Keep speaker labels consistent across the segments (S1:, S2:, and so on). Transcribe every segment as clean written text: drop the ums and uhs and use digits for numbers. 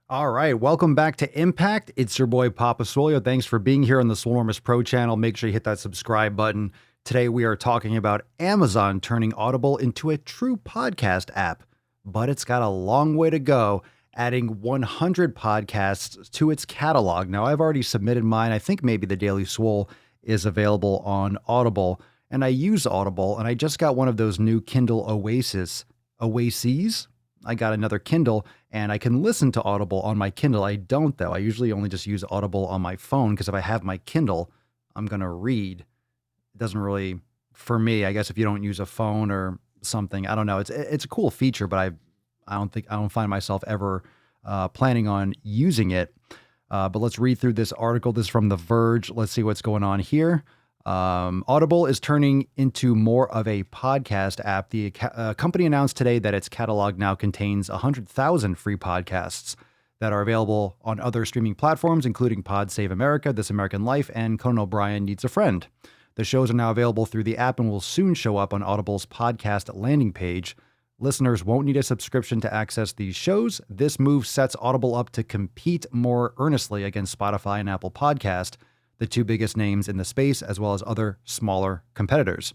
S1: All right, welcome back to Impact. It's your boy Papa Swolio. Thanks for being here on the Swolenormous Pro channel. Make sure you hit that subscribe button. Today we are talking about Amazon turning Audible into a true podcast app, but it's got a long way to go, adding 100 podcasts to its catalog. Now, I've already submitted mine. I think maybe the Daily Swole is available on Audible, and I use Audible, and I just got one of those new Kindle Oases. I got another Kindle and I can listen to Audible on my Kindle. I don't though. I usually only just use Audible on my phone because if I have my Kindle, I'm going to read. It doesn't really, for me, I guess if you don't use a phone or something, I don't know. It's a cool feature, but I don't find myself ever planning on using it. But let's read through this article. This is from The Verge. Let's see what's going on here. Audible is turning into more of a podcast app. The company announced today that its catalog now contains 100,000 free podcasts that are available on other streaming platforms, including Pod Save America, This American Life, and Conan O'Brien Needs a Friend. The shows are now available through the app and will soon show up on Audible's podcast landing page. Listeners won't need a subscription to access these shows. This move sets Audible up to compete more earnestly against Spotify and Apple Podcast, the two biggest names in the space, as well as other smaller competitors.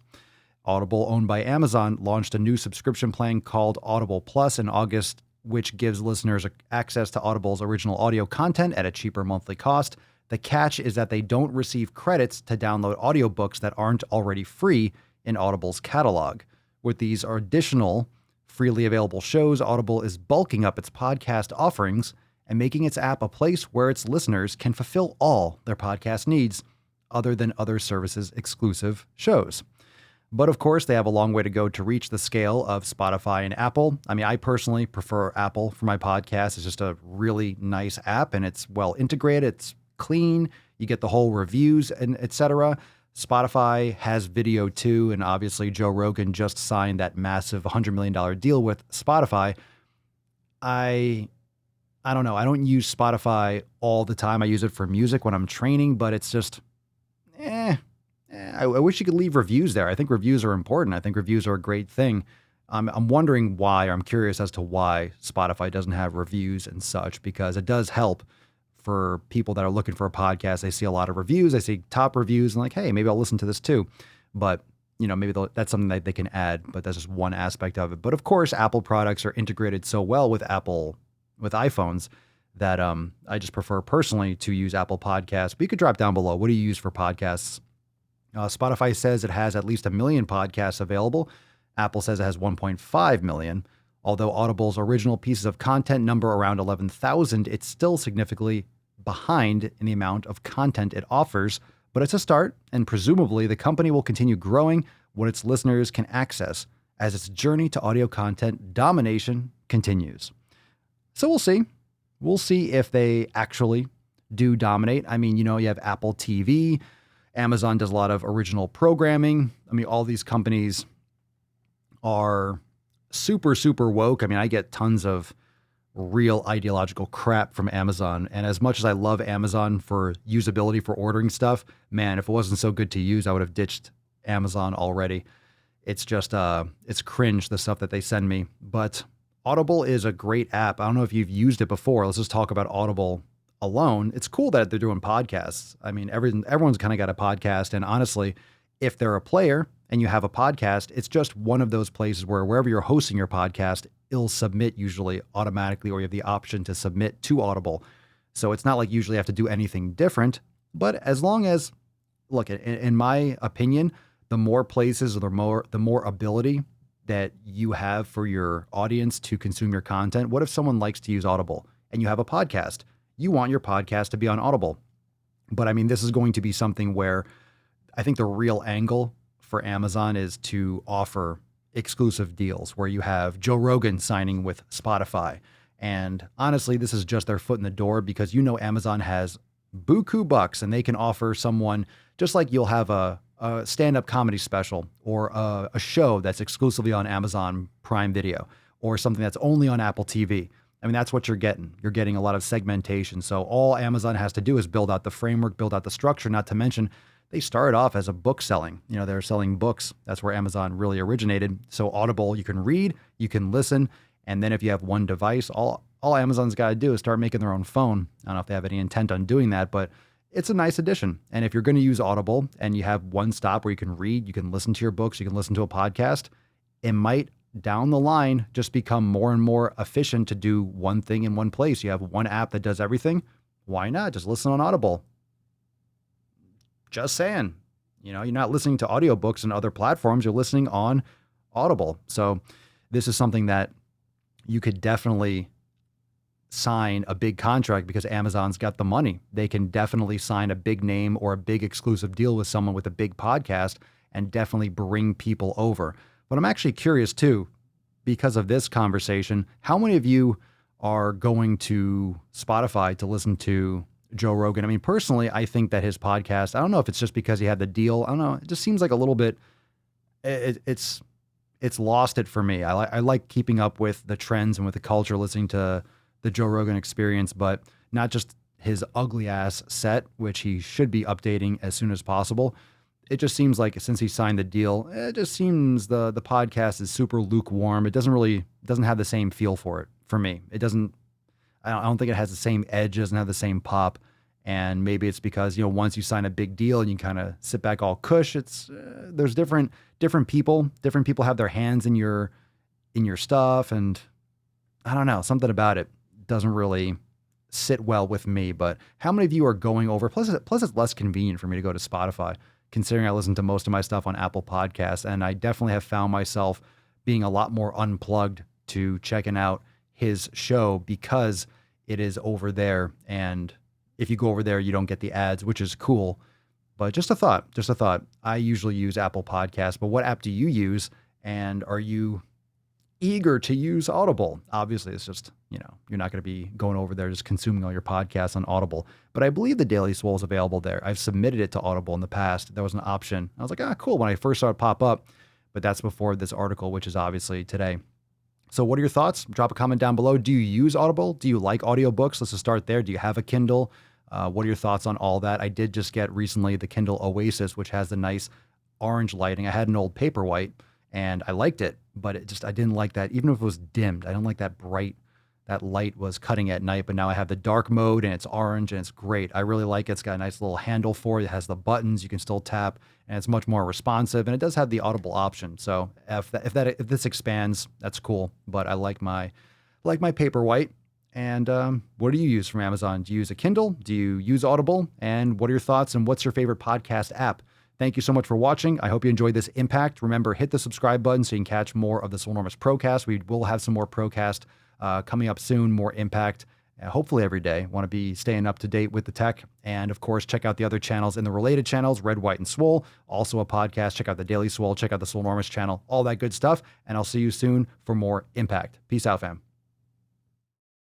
S1: Audible, owned by Amazon, launched a new subscription plan called Audible Plus in August, which gives listeners access to Audible's original audio content at a cheaper monthly cost. The catch is that they don't receive credits to download audiobooks that aren't already free in Audible's catalog. With these additional freely available shows, Audible is bulking up its podcast offerings and making its app a place where its listeners can fulfill all their podcast needs other than other services' exclusive shows. But of course, they have a long way to go to reach the scale of Spotify and Apple. I mean, I personally prefer Apple for my podcast. It's just a really nice app and it's well integrated. It's clean. You get the whole reviews and etc. Spotify has video too. And obviously Joe Rogan just signed that massive $100 million deal with Spotify. I don't know. I don't use Spotify all the time. I use it for music when I'm training, but it's just, I wish you could leave reviews there. I think reviews are important. I think reviews are a great thing. I'm wondering why, or I'm curious as to why Spotify doesn't have reviews and such, because it does help for people that are looking for a podcast. They see a lot of reviews. They see top reviews and like, hey, maybe I'll listen to this too. But maybe that's something that they can add, but that's just one aspect of it. But of course, Apple products are integrated so well with iPhones that I just prefer personally to use Apple Podcasts. But you could drop down below. What do you use for podcasts? Spotify says it has at least 1 million podcasts available. Apple says it has 1.5 million. Although Audible's original pieces of content number around 11,000, it's still significantly behind in the amount of content it offers. But it's a start, and presumably the company will continue growing what its listeners can access as its journey to audio content domination continues. So we'll see. We'll see if they actually do dominate. I mean, you have Apple TV. Amazon does a lot of original programming. I mean, all these companies are super, super woke. I mean, I get tons of real ideological crap from Amazon. And as much as I love Amazon for usability for ordering stuff, man, if it wasn't so good to use, I would have ditched Amazon already. It's just, it's cringe, the stuff that they send me. But Audible is a great app. I don't know if you've used it before. Let's just talk about Audible alone. It's cool that they're doing podcasts. I mean, everyone's kind of got a podcast. And honestly, if they're a player and you have a podcast, it's just one of those places where wherever you're hosting your podcast, it'll submit usually automatically, or you have the option to submit to Audible. So it's not like you usually have to do anything different. But as long as, look, in my opinion, the more places or the more ability that you have for your audience to consume your content. What if someone likes to use Audible and you have a podcast? You want your podcast to be on Audible. But I mean, this is going to be something where I think the real angle for Amazon is to offer exclusive deals where you have Joe Rogan signing with Spotify. And honestly, this is just their foot in the door because Amazon has buku bucks and they can offer someone, just like you'll have a stand-up comedy special or a show that's exclusively on Amazon Prime Video or something that's only on Apple TV. I mean, that's what you're getting. You're getting a lot of segmentation. So all Amazon has to do is build out the framework, build out the structure, not to mention they started off as a book selling. They're selling books. That's where Amazon really originated. So Audible, you can read, you can listen. And then if you have one device, all all Amazon's got to do is start making their own phone. I don't know if they have any intent on doing that, but it's a nice addition. And if you're going to use Audible and you have one stop where you can read, you can listen to your books, you can listen to a podcast, it might down the line just become more and more efficient to do one thing in one place. You have one app that does everything. Why not just listen on Audible? Just saying. You're not listening to audiobooks and other platforms, you're listening on Audible. So this is something that you could definitely sign a big contract because Amazon's got the money. They can definitely sign a big name or a big exclusive deal with someone with a big podcast and definitely bring people over. But I'm actually curious too, because of this conversation, how many of you are going to Spotify to listen to Joe Rogan? I mean, personally, I think that his podcast, I don't know if it's just because he had the deal. I don't know. It just seems like a little bit, it's lost it for me. I like keeping up with the trends and with the culture, listening to the Joe Rogan Experience, but not just his ugly ass set, which he should be updating as soon as possible. It just seems like since he signed the deal, it just seems the podcast is super lukewarm. It doesn't have the same feel for it for me. It doesn't. I don't think it has the same edge. It doesn't have the same pop. And maybe it's because once you sign a big deal and you kind of sit back all cush, it's there's different people. Different people have their hands in your stuff, and I don't know, something about it doesn't really sit well with me. But how many of you are going over? Plus it's less convenient for me to go to Spotify, considering I listen to most of my stuff on Apple Podcasts, and I definitely have found myself being a lot more unplugged to checking out his show because it is over there. And if you go over there, you don't get the ads, which is cool. But just a thought. I usually use Apple Podcasts, but what app do you use? And are you eager to use Audible? Obviously, it's just, you're not going to be going over there just consuming all your podcasts on Audible. But I believe the Daily Swole is available there. I've submitted it to Audible in the past. There was an option. I was like, cool, when I first saw it pop up. But that's before this article, which is obviously today. So what are your thoughts? Drop a comment down below. Do you use Audible? Do you like audiobooks? Let's just start there. Do you have a Kindle? What are your thoughts on all that? I did just get recently the Kindle Oasis, which has the nice orange lighting. I had an old Paperwhite and I liked it, but I didn't like that. Even if it was dimmed, I don't like that bright. That light was cutting at night, but now I have the dark mode and it's orange and it's great. I really like it. It's got a nice little handle for it. It has the buttons you can still tap, and it's much more responsive, and it does have the Audible option. So if this expands, that's cool. But I like my Paperwhite. And what do you use from Amazon? Do you use a Kindle? Do you use Audible? And what are your thoughts? And what's your favorite podcast app? Thank you so much for watching. I hope you enjoyed this impact. Remember, hit the subscribe button so you can catch more of the Swolenormous Procast. We will have some more Procast coming up soon, more impact, hopefully every day. Want to be staying up to date with the tech. And of course, check out the other channels in the related channels, Red, White, and Swole. Also a podcast. Check out the Daily Swole. Check out the Swolenormous channel. All that good stuff. And I'll see you soon for more impact. Peace out, fam.